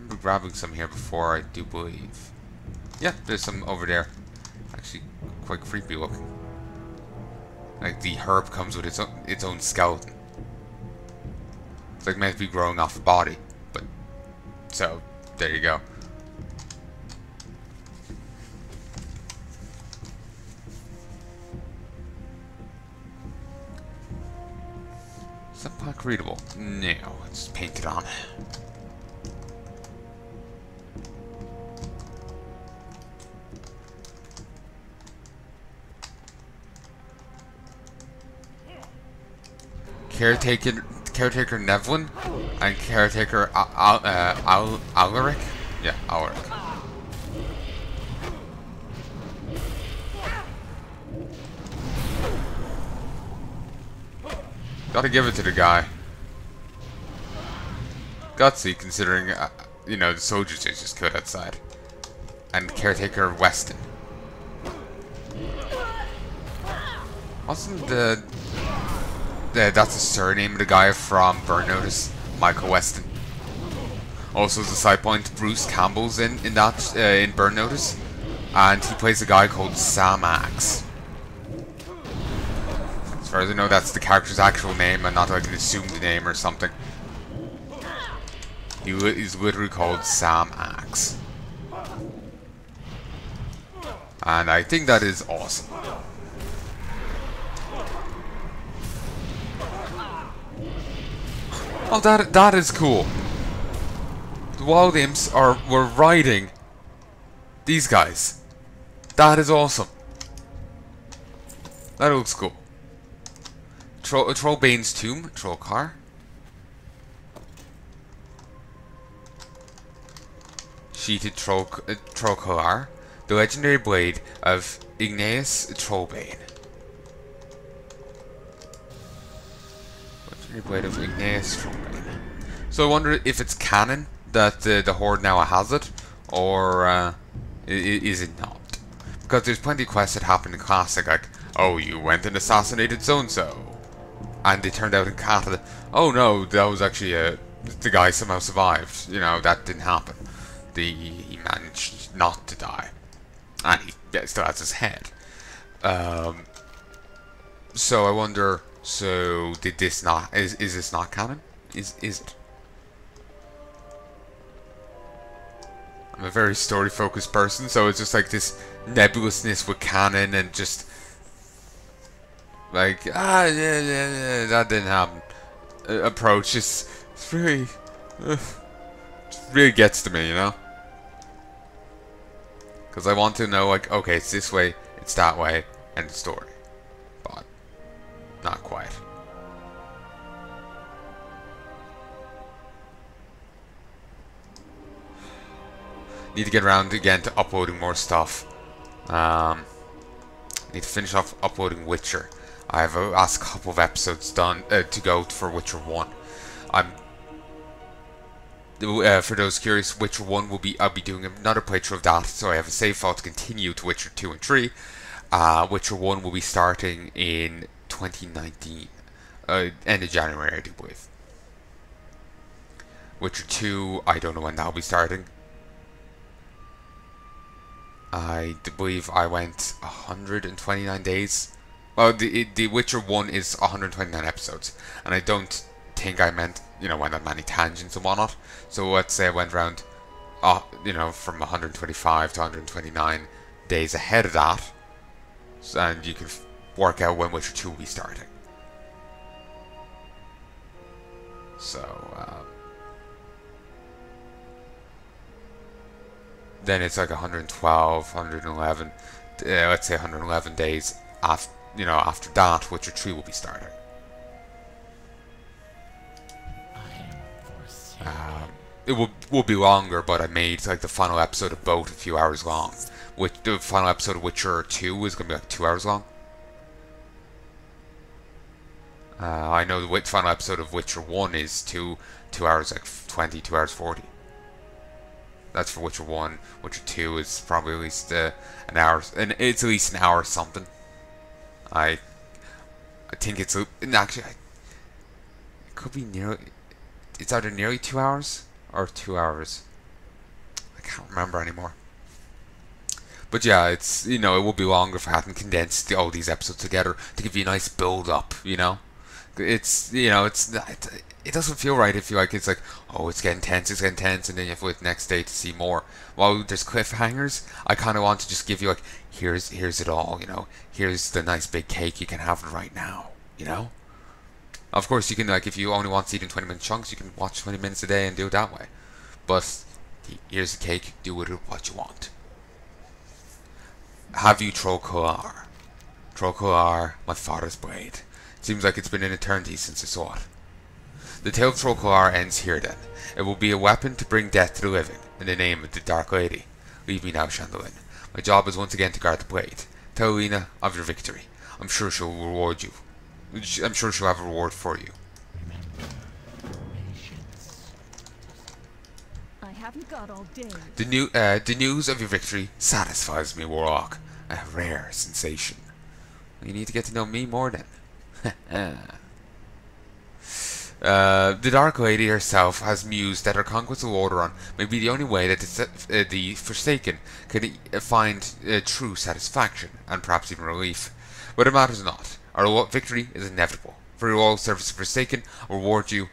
remember grabbing some here before, I do believe. Yeah, there's some over there. Actually, quite creepy looking. Like the herb comes with its own skeleton. It's like meant to be growing off the body, but so there you go. Is that plaque readable? No, it's painted on. Caretaker Nevlin and Caretaker Alaric? Yeah, Alaric. Gotta give it to the guy. Gutsy, considering, you know, the soldiers are just killed outside. And Caretaker Weston. Wasn't that's the surname of the guy from Burn Notice, Michael Weston. Also, as a side point, Bruce Campbell's in Burn Notice, and he plays a guy called Sam Axe. As far as I know, that's the character's actual name, and not like an assumed name or something. He's literally called Sam Axe, and I think that is awesome. Oh, that is cool. The Wild Imps were riding these guys. That is awesome. That looks cool. Trollbane's tomb, Trol'kalar. Sheeted Trol'kalar, the legendary blade of Igneous Trollbane. Blade of Igneous Trollbane. So I wonder if it's canon that the Horde now has it, or is it not? Because there's plenty of quests that happen in Classic, like, oh, you went and assassinated so-and-so, and they turned out in Cata, oh no, that was actually the guy somehow survived. You know, that didn't happen. He managed not to die, and he still has his head. So I wonder. So did this not? Is this not canon? Is it? I'm a very story-focused person, so it's just like this nebulousness with canon and just like yeah, that didn't happen. Approach is really, it really gets to me, you know. Because I want to know, like, okay, it's this way, it's that way, and the story. But not quite. Need to get around again to uploading more stuff. Need to finish off uploading Witcher. I have a last couple of episodes done to go for Witcher 1. For those curious, Witcher 1 I'll be doing another playthrough of that, so I have a save file to continue to Witcher 2 and 3. Witcher 1 will be starting in 2019. End of January, I do believe. Witcher 2, I don't know when that'll be starting. I believe I went 129 days. Well, the Witcher 1 is 129 episodes, and I don't think I meant, went on many tangents and whatnot. So let's say I went around, from 125 to 129 days ahead of that, and you can work out when Witcher 2 will be starting. So, then it's like 112, 111, let's say 111 days after that, Witcher 3 will be starting. It will be longer, but I made like the final episode of both a few hours long. The final episode of Witcher 2 is going to be like 2 hours long. I know the final episode of Witcher 1 is 2 hours like 20, 2 hours 40. That's for Witcher 1. Witcher 2 is probably at least an hour, and it's at least an hour something. I think it's actually it could be nearly. It's either nearly 2 hours or 2 hours. can't remember anymore. But yeah, it's, you know, it would be longer if I hadn't condensed all these episodes together to give you a nice build up, you know. It's, you know, it doesn't feel right if you like, it's like, oh, it's getting tense, and then you have to wait the next day to see more. While there's cliffhangers, I kind of want to just give you like, here's it all, you know, here's the nice big cake, you can have it right now, you know. Of course, you can, like, if you only want to eat in 20-minute chunks, you can watch 20 minutes a day and do it that way. But here's the cake, do with it what you want. Have you Trol'kalar? Trol'kalar, my father's blade. Seems like it's been an eternity since I saw it. The tale of Trol'kalar ends here then. It will be a weapon to bring death to the living, in the name of the Dark Lady. Leave me now, Shandalyn. My job is once again to guard the blade. Tell Lena of your victory. I'm sure she'll reward you. I'm sure she'll have a reward for you. I haven't got all day. The news of your victory satisfies me, Warlock. A rare sensation. You need to get to know me more then. The Dark Lady herself has mused that her conquest of Lordaeron may be the only way that the Forsaken can find true satisfaction, and perhaps even relief. But it matters not. Our victory is inevitable. For your loyal service to Forsaken, I award you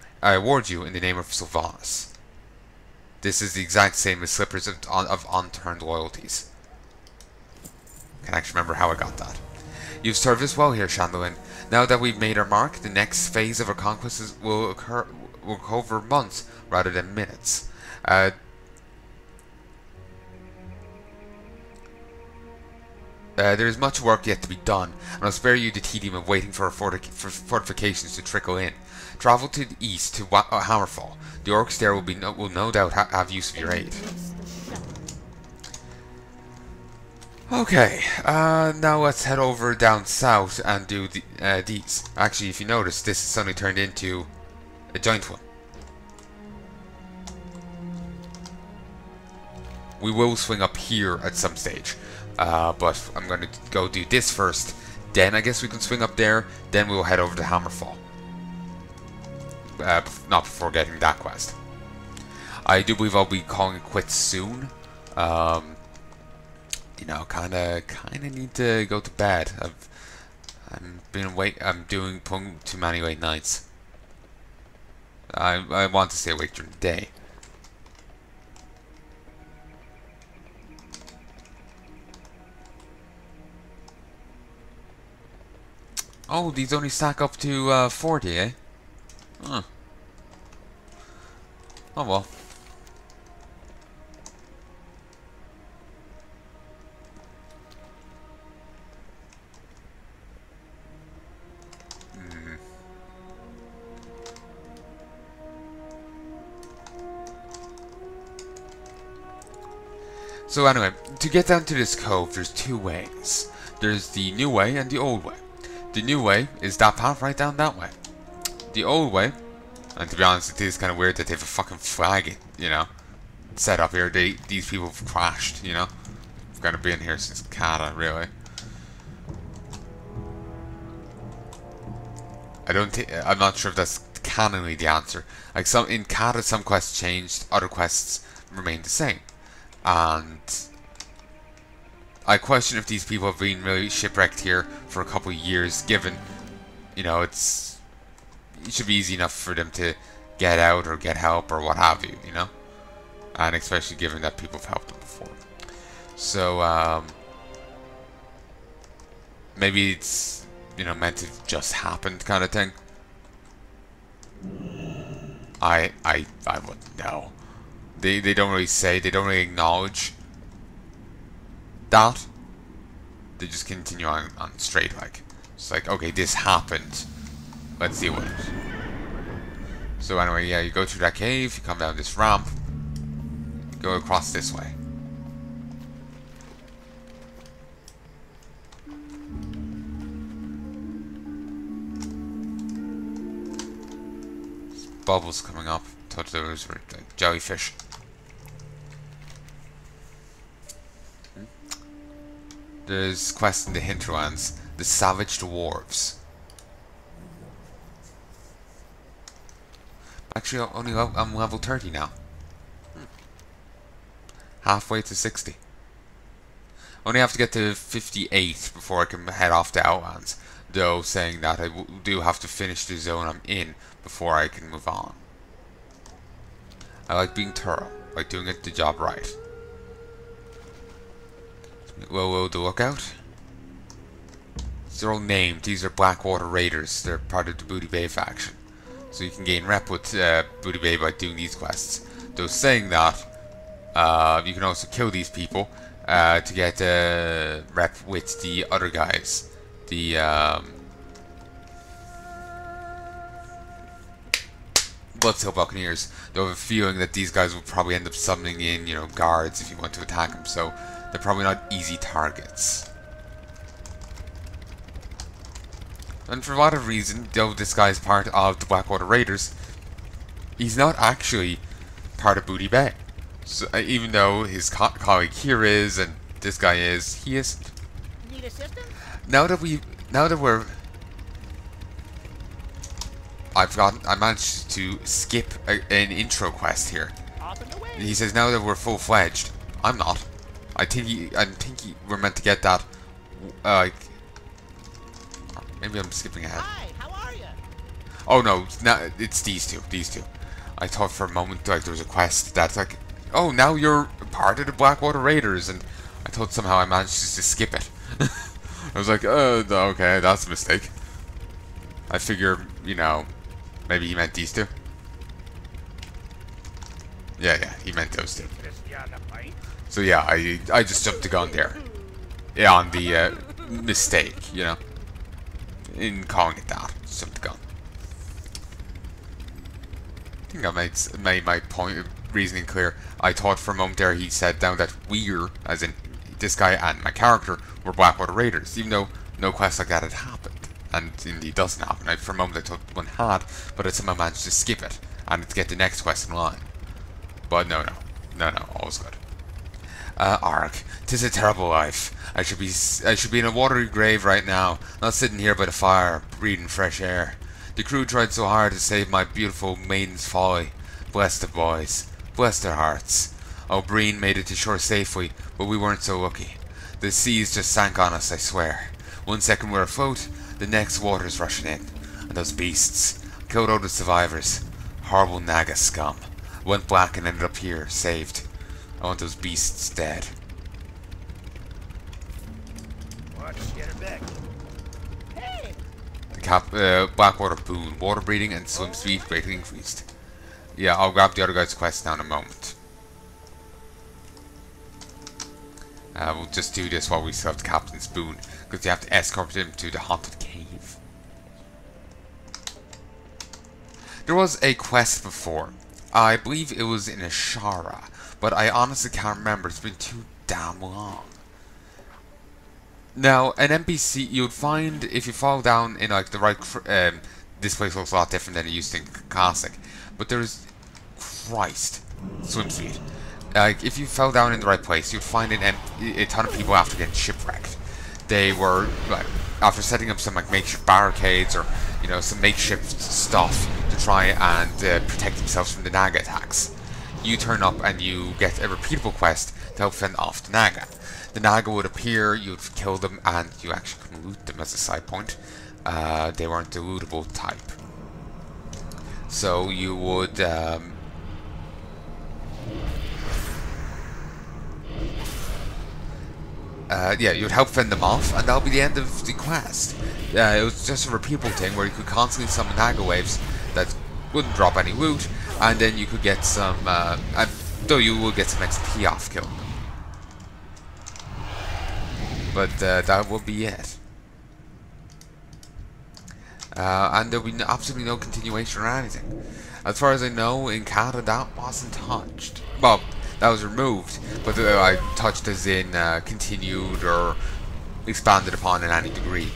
in the name of Sylvanas. This is the exact same as Slippers of unturned loyalties. Can't actually remember how I got that. You've served us well here, Shandalyn. Now that we've made our mark, the next phase of our conquest will cover months rather than minutes. There is much work yet to be done, and I'll spare you the tedium of waiting for fortifications to trickle in. Travel to the east to Hammerfall. The orcs there will no doubt have use of your aid. Okay, now let's head over down south and do these. Actually, if you notice, this has suddenly turned into a giant one. We will swing up here at some stage, but I'm going to go do this first. Then I guess we can swing up there. Then we'll head over to Hammerfall. Not before getting that quest. I do believe I'll be calling it quits soon. You know, kinda need to go to bed. I'm doing too many late nights. I want to stay awake during the day. Oh, these only stack up to 40, eh? Huh. Oh well. So anyway, to get down to this cove, there's two ways. There's the new way and the old way. The new way is that path right down that way. The old way, and to be honest, it is kind of weird that they have a fucking flag, you know, set up here. These people have crashed, you know. They've kind of been here since Kata, really. I'm not sure if that's canonly the answer. Like in Kata, some quests changed, other quests remained the same. And I question if these people have been really shipwrecked here for a couple of years, given, you know, it should be easy enough for them to get out or get help or what have you, you know? And especially given that people have helped them before. So, maybe it's, you know, meant to have just happened kind of thing. I wouldn't know. They don't really say, they don't really acknowledge that. They just continue on straight, like. It's like, okay, this happened. Let's deal with it. So anyway, yeah, you go through that cave, you come down this ramp, go across this way. There's bubbles coming up. Thought those were like jellyfish. There's quest in the hinterlands. The Savage Dwarves. Actually, I'm level 30 now. halfway to 60. Only have to get to 58 before I can head off to Outlands, though saying that I do have to finish the zone I'm in before I can move on. I like being thorough, like doing the job right. Whoa, the lookout. They're all named. These are Blackwater Raiders. They're part of the Booty Bay faction. So you can gain rep with Booty Bay by doing these quests. Though saying that, you can also kill these people to get rep with the other guys. The Bloodsteel Buccaneers. Though I have a feeling that these guys will probably end up summoning in, you know, guards if you want to attack them. So they're probably not easy targets. And for whatever reason, though this guy is part of the Blackwater Raiders, he's not actually part of Booty Bay. So, even though his colleague here is, and this guy is, he isn't. Need assistance? Now that we're, I managed to skip an intro quest here. Off and away. He says now that we're full-fledged. I'm not. I think we're meant to get that, like. Maybe I'm skipping ahead. Hi, how are you? Oh no, it's these two. I thought for a moment like there was a quest that's like, oh, now you're part of the Blackwater Raiders, and I thought somehow I managed just to skip it. I was like, okay, that's a mistake. I figure, you know, maybe he meant these two. Yeah, he meant those two. So yeah, I just jumped the gun there. Yeah, on the mistake, you know. In calling it that, jumped the gun. I think I made my point reasoning clear. I thought for a moment there he said down that we're, as in this guy and my character, were Blackwater Raiders, even though no quest like that had happened. And indeed doesn't happen. For a moment I thought one had, but I somehow managed to skip it and to get the next quest in line. But no, all's good. Ark, 'tis a terrible life. I should be in a watery grave right now, not sitting here by the fire, breathing fresh air. The crew tried so hard to save my beautiful maiden's folly. Bless the boys, bless their hearts. O'Brien made it to shore safely, but we weren't so lucky. The seas just sank on us, I swear. 1 second we're afloat, the next water's rushing in. And those beasts killed all the survivors. Horrible Naga scum. Went black and ended up here, saved. I want those beasts dead. Get her back. Hey! The Blackwater Boon. Water breathing and swim speed greatly increased. Yeah, I'll grab the other guy's quest now in a moment. We'll just do this while we still have the Captain's Boon, because you have to escort him to the haunted cave. There was a quest before. I believe it was in Ashara, but I honestly can't remember. It's been too damn long. Now, an NPC you would find if you fall down in like the right. This place looks a lot different than it used to in Classic, but there's Christ swim speed. Like if you fell down in the right place, you'd find a ton of people after getting shipwrecked. They were like after setting up some like makeshift barricades or some makeshift stuff to try and protect themselves from the Naga attacks. You turn up and you get a repeatable quest to help fend off the Naga. The Naga would appear, you'd kill them, and you actually can loot them as a side point. They weren't the lootable type. So you would you'd help fend them off, and that'll be the end of the quest. It was just a repeatable thing where you could constantly summon Naga waves that wouldn't drop any loot, and then you could get some, though you will get some XP off killing them. But that will be it. And there'll be absolutely no continuation or anything. As far as I know, in Canada that wasn't touched. Well, that was removed, but I touched as in continued or expanded upon in any degree.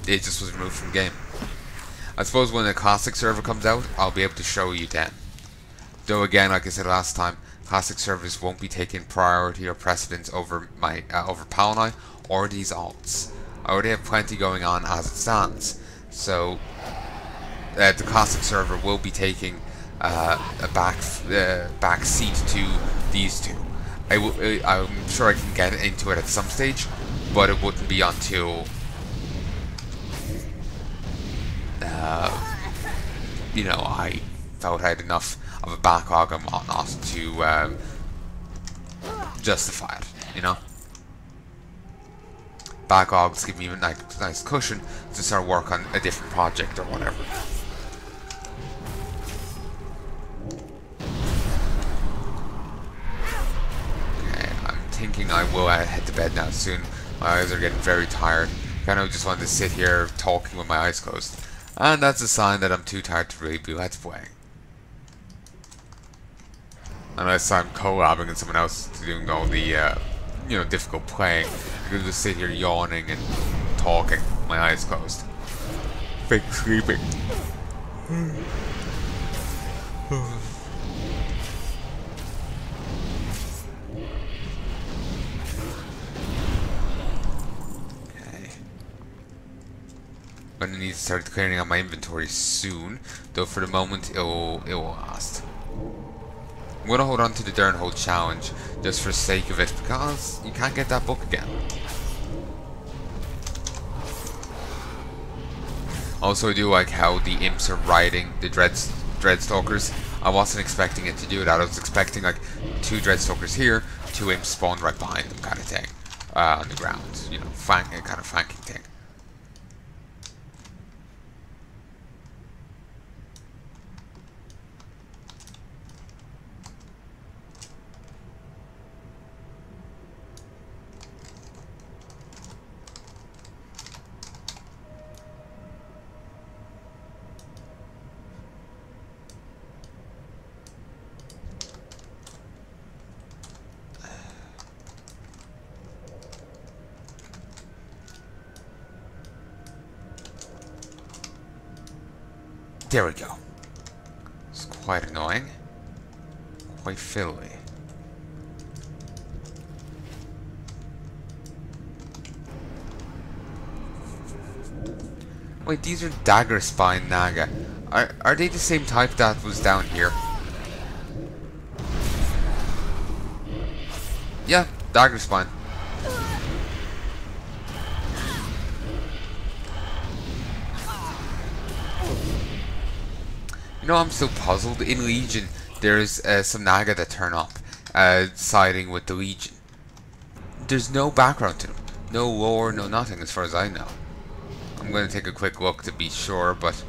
It just was removed from the game. I suppose when the Classic server comes out, I'll be able to show you then. Though again, like I said last time, Classic servers won't be taking priority or precedence over my over Palnai or these alts. I already have plenty going on as it stands, so the Classic server will be taking back seat to these two. I'm sure I can get into it at some stage, but it wouldn't be until you know, I felt I had enough of a backlog and whatnot to justify it. You know, backlogs give me a nice cushion to start work on a different project or whatever. Thinking I will head to bed now soon. My eyes are getting very tired. Kind of just wanted to sit here talking with my eyes closed. And that's a sign that I'm too tired to really be let's playing. Unless I'm collabing with someone else doing all the, you know, difficult playing. I could just sit here yawning and talking, my eyes closed. Fake sleeping. I'm gonna need to start clearing out my inventory soon, though for the moment it will last. I'm gonna hold on to the Durnhold challenge just for the sake of it, because you can't get that book again. Also, I do like how the imps are riding the Dreadstalkers. I wasn't expecting it to do that. I was expecting like 2 Dreadstalkers here, 2 imps spawned right behind them, kind of thing, on the ground. You know, kind of flanking thing. There we go. It's quite annoying. Quite fiddly. Wait, these are dagger spine naga. Are they the same type that was down here? Yeah, dagger spine. You know, I'm still puzzled. In Legion, there's some Naga that turn up, siding with the Legion. There's no background to them. No lore, no nothing, as far as I know. I'm going to take a quick look to be sure, but as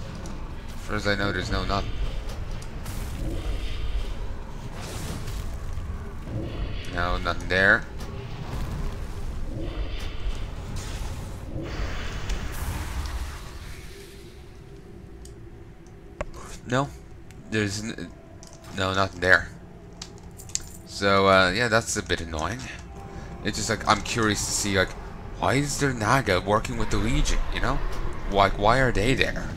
far as I know, there's no nothing. No, nothing there. No, there's no nothing there. So yeah, that's a bit annoying. It's just like I'm curious to see like why is there Naga working with the Legion? You know, like why are they there?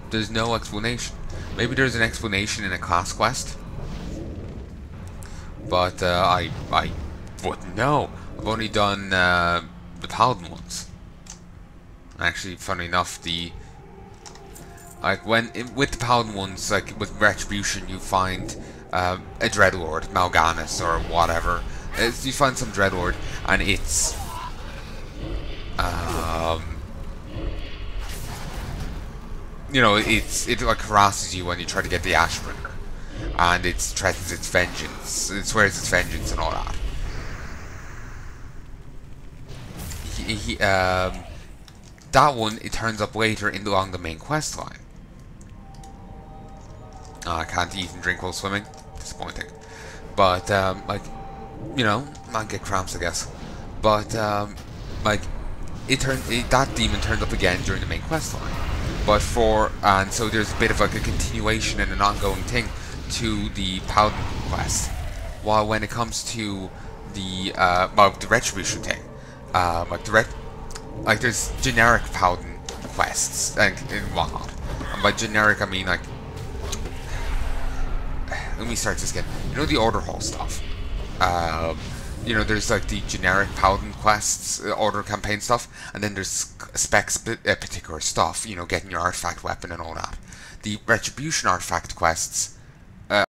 There's no explanation. Maybe there's an explanation in a class quest, but I wouldn't know. I've only done the Paladin ones. Actually, funny enough, like with the Paladin ones, like with Retribution, you find a Dreadlord, Mal'Ganis or whatever. You find some Dreadlord, and it's you know, it like harasses you when you try to get the Ashbringer, and it threatens its vengeance. It swears its vengeance and all that. That one, it turns up later along the main quest line. I can't eat and drink while swimming. Disappointing. But, like, you know, might get cramps, I guess. But, like, that demon turned up again during the main quest line. But and so there's a bit of like a continuation and an ongoing thing to the Paladin quest. While when it comes to the, the Retribution thing, like there's generic Paladin quests and whatnot. And by generic I mean like, let me start this again. You know the Order Hall stuff? You know, there's like the generic Paladin quests, Order campaign stuff, and then there's particular stuff, you know, getting your artifact weapon and all that. The Retribution artifact quests